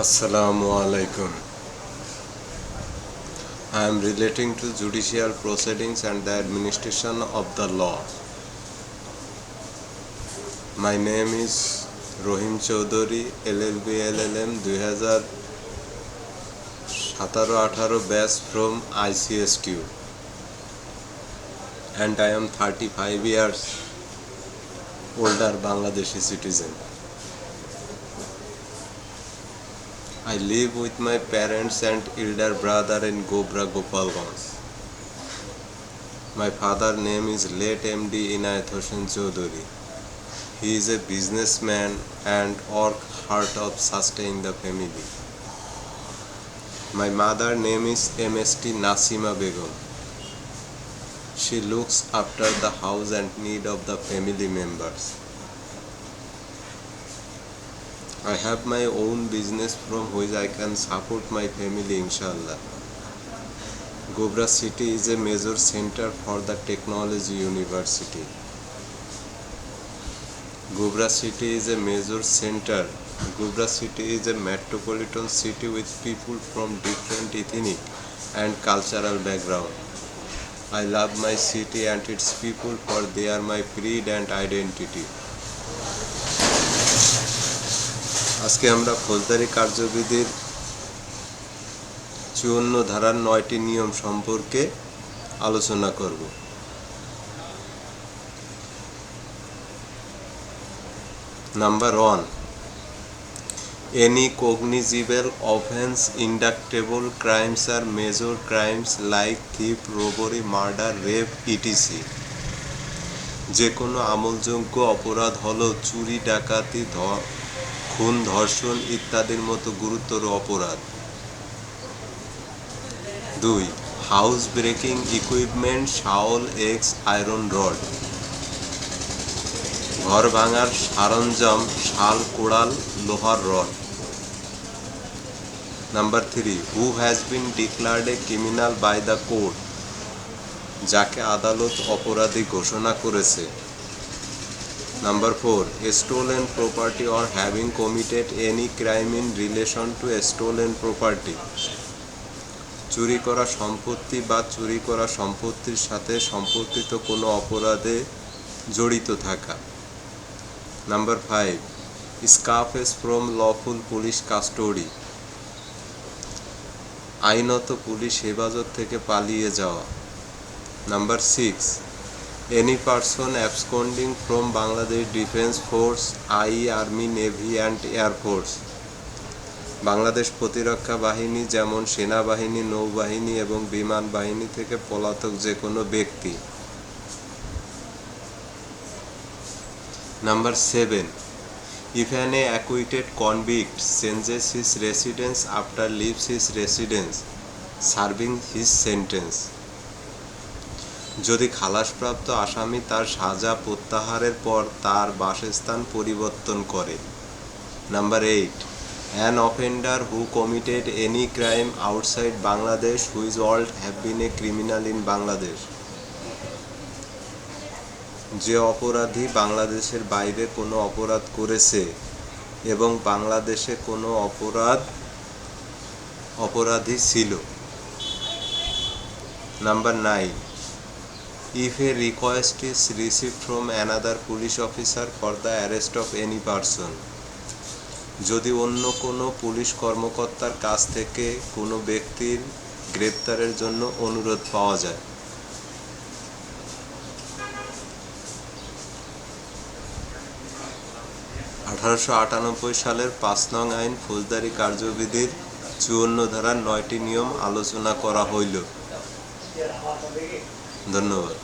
Assalamu alaikum. I am relating to judicial proceedings and the administration of the law. My name is Rohim Chaudhary, LLB LLM 2017-18 batch from ICSQ, and I am 35 years older Bangladeshi citizen. I live with my parents and elder brother in Gobra, Gopalganj. My father name is late MD Inayat Hossain Chaudhary. He is a businessman and work hard of sustaining the family. My mother name is MST Nasima Begum. She looks after the house and need of the family members. I have my own business from which I can support my family, inshallah. Gobra city is a major center for the technology university. Gobra city is a major center. Gobra city is a metropolitan city with people from different ethnic and cultural background. I love my city and its people, for they are my pride and identity. আজকে আমরা ফৌজদারি কার্যবিধির ৫৪ ধারার ৯টি নিয়ম সম্পর্কে আলোচনা করব। Number 1, any cognizable offense inductible crimes are major crimes like thief, robbery, murder, rape, etc. যে কোনো আমলযোগ্য অপরাধ হলো চুরি, ডাকাতি, খুন, ধর্ষণ ইত্যাদির মতো গুরুতর অপরাধ। 2, house breaking equipment, shovel, axe, iron rod. ঘর ভাঙার সরঞ্জাম, শাল, কোড়াল, লোহার রড। Number 3, who has been declared a criminal by the court, যাকে আদালত অপরাধী ঘোষণা করেছে। Number 4, stolen property or having committed any crime in relation to a stolen property, চুরি করা সম্পত্তি বা চুরি করা সম্পত্তির সাথে সম্পর্কিত কোনো অপরাধে জড়িত থাকা। Number 5, escape from lawful police custody, আইনত পুলিশ হেফাজত থেকে পালিয়ে যাওয়া। Number 6, any person absconding from Bangladesh Defence Force, i.e. Army, Navy and Air Force, Bangladesh প্রতিরক্ষা বাহিনী যেমন সেনাবাহিনী, নৌবাহিনী এবং বিমান বাহিনী থেকে পলাতক যে কোনো ব্যক্তি। Number 7, if an acquitted convict changes his residence after leaves his residence serving his sentence, যদি খালাসপ্রাপ্ত আসামি তার সাজা প্রত্যাহারের পর তার বাসস্থান পরিবর্তন করে। Number 8, an offender who committed any crime outside Bangladesh whose world have been a criminal in Bangladesh, যে অপরাধী বাংলাদেশের বাইরে কোনো অপরাধ করেছে এবং বাংলাদেশে কোনো অপরাধী ছিল। Number 9, if a request is received from another police officer for the arrest of any person, যদি অন্য কোনো পুলিশ কর্মকর্তার কাছ থেকে কোনো ব্যক্তির গ্রেপ্তারের জন্য অনুরোধ পাওয়া যায়। 1898 সালের 5 নং আইন ফৌজদারি কার্যবিধির 54 ধারার 9টি নিয়ম আলোচনা করা হইল। ধন্যবাদ।